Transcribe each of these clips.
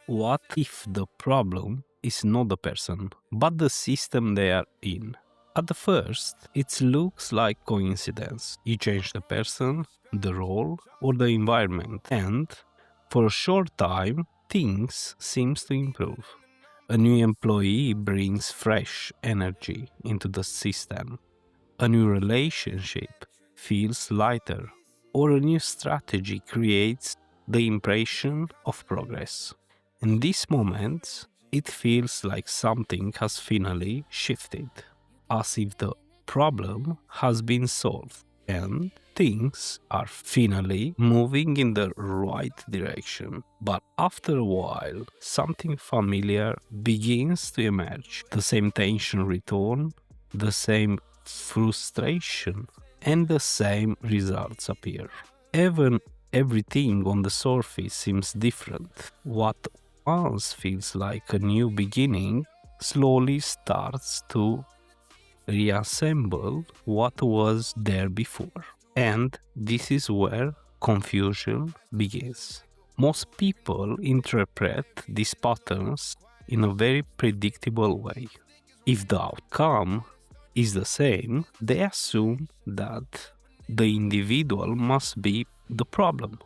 What if the problem is not the person, but the system they are in? At the first, it looks like coincidence. You change the person, the role, or the environment, and for a short time, things seems to improve. A new employee brings fresh energy into the system. A new relationship feels lighter, or a new strategy creates the impression of progress. In these moments, it feels like something has finally shifted, as if the problem has been solved and things are finally moving in the right direction. But after a while, something familiar begins to emerge. The same tension returns, the same frustration, and the same results appear. Even everything on the surface seems different. What once feels like a new beginning slowly starts to reassemble what was there before. And this is where confusion begins. Most people interpret these patterns in a very predictable way. If the outcome is the same, they assume that the individual must be the problem.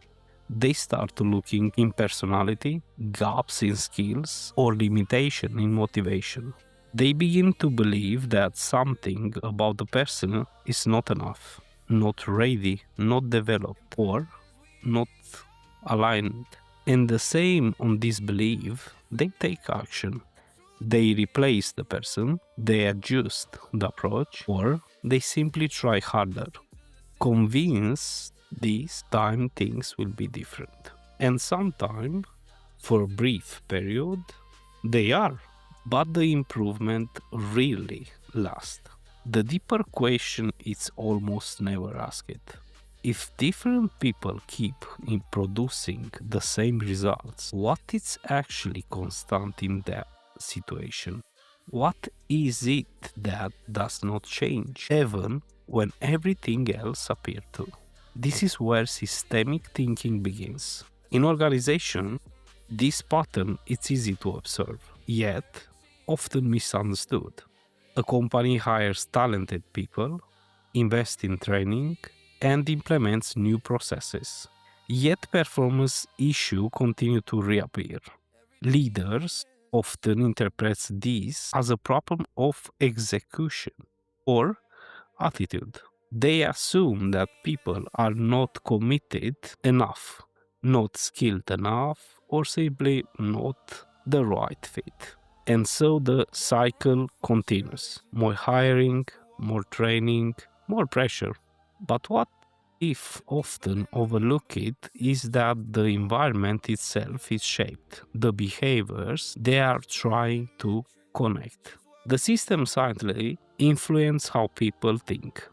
They start looking in personality, gaps in skills, or limitation in motivation. They begin to believe that something about the person is not enough, not ready, not developed, or not aligned. And the same on this belief, they take action. They replace the person, they adjust the approach, or they simply try harder, convinced this time things will be different. And sometimes, for a brief period, they are, but the improvement really lasts. The deeper question is almost never asked. If different people keep in producing the same results, what is actually constant in that situation? What is it that does not change, even when everything else appears to? This is where systemic thinking begins. In organization, this pattern is easy to observe, yet often misunderstood. A company hires talented people, invests in training, and implements new processes. Yet performance issues continue to reappear. Leaders often interpret this as a problem of execution or attitude. They assume that people are not committed enough, not skilled enough, or simply not the right fit. And so the cycle continues. More hiring, more training, more pressure. But what if often overlooked is that the environment itself is shaped. The behaviors they are trying to connect. The system silently influence how people think,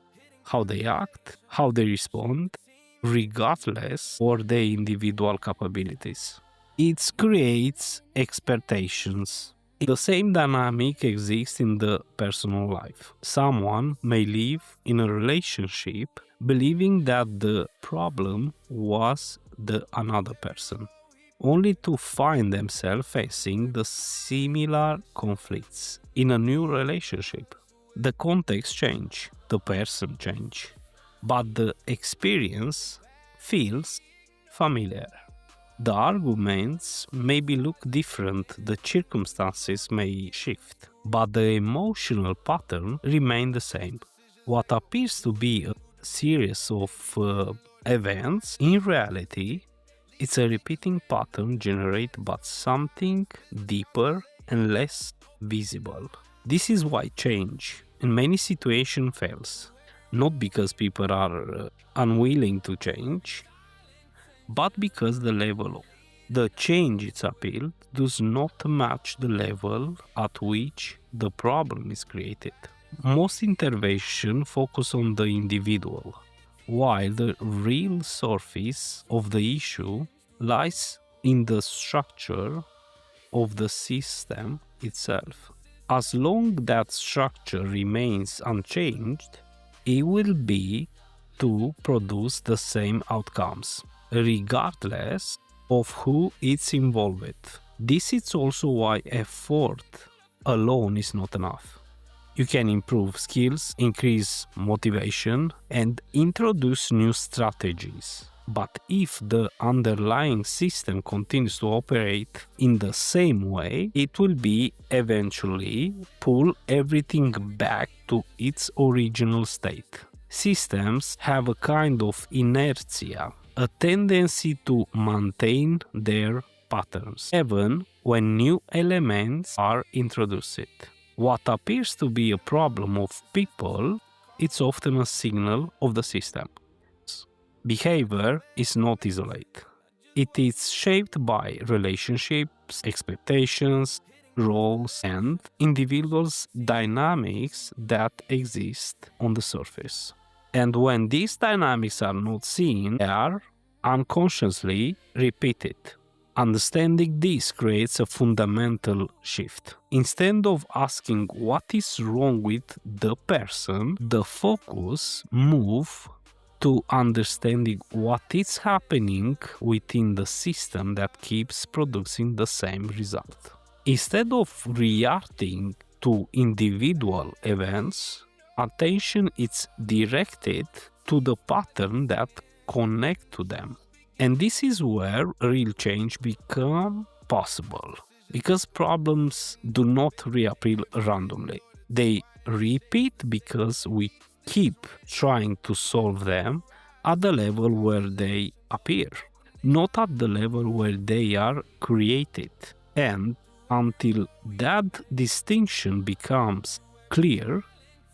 how they act, how they respond, regardless of their individual capabilities. It creates expectations. The same dynamic exists in the personal life. Someone may live in a relationship believing that the problem was the another person, only to find themselves facing the similar conflicts in a new relationship. The context change, the person change, but the experience feels familiar. The arguments maybe look different, the circumstances may shift, but the emotional pattern remains the same. What appears to be a series of events, in reality, it's a repeating pattern generated by something deeper and less visible. This is why change in many situations fails, not because people are unwilling to change, but because the level of the change it's appealed does not match the level at which the problem is created. Most interventions focus on the individual, while the real surface of the issue lies in the structure of the system itself. As long as that structure remains unchanged, it will be to produce the same outcomes, regardless of who is involved. This is also why effort alone is not enough. You can improve skills, increase motivation, and introduce new strategies. But if the underlying system continues to operate in the same way, it will be eventually pull everything back to its original state. Systems have a kind of inertia, a tendency to maintain their patterns, even when new elements are introduced. What appears to be a problem of people, it's often a signal of the system. Behavior is not isolated. It is shaped by relationships, expectations, roles, and individuals' dynamics that exist on the surface. And when these dynamics are not seen, they are unconsciously repeated. Understanding this creates a fundamental shift. Instead of asking what is wrong with the person, the focus moves to understanding what is happening within the system that keeps producing the same result. Instead of reacting to individual events, attention is directed to the pattern that connect to them. And this is where real change becomes possible, because problems do not reappear randomly. They repeat because we keep trying to solve them at the level where they appear, not at the level where they are created. And until that distinction becomes clear,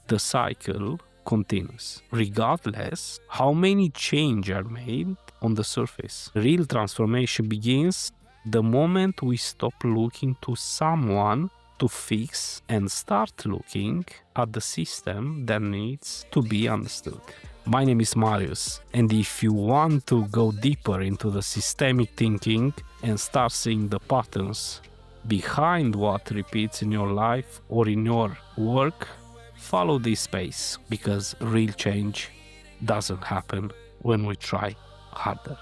the cycle continues, regardless how many changes are made on the surface. Real transformation begins the moment we stop looking to someone to fix and start looking at the system that needs to be understood. My name is Marius, and if you want to go deeper into the systemic thinking and start seeing the patterns behind what repeats in your life or in your work, follow this space, because real change doesn't happen when we try harder.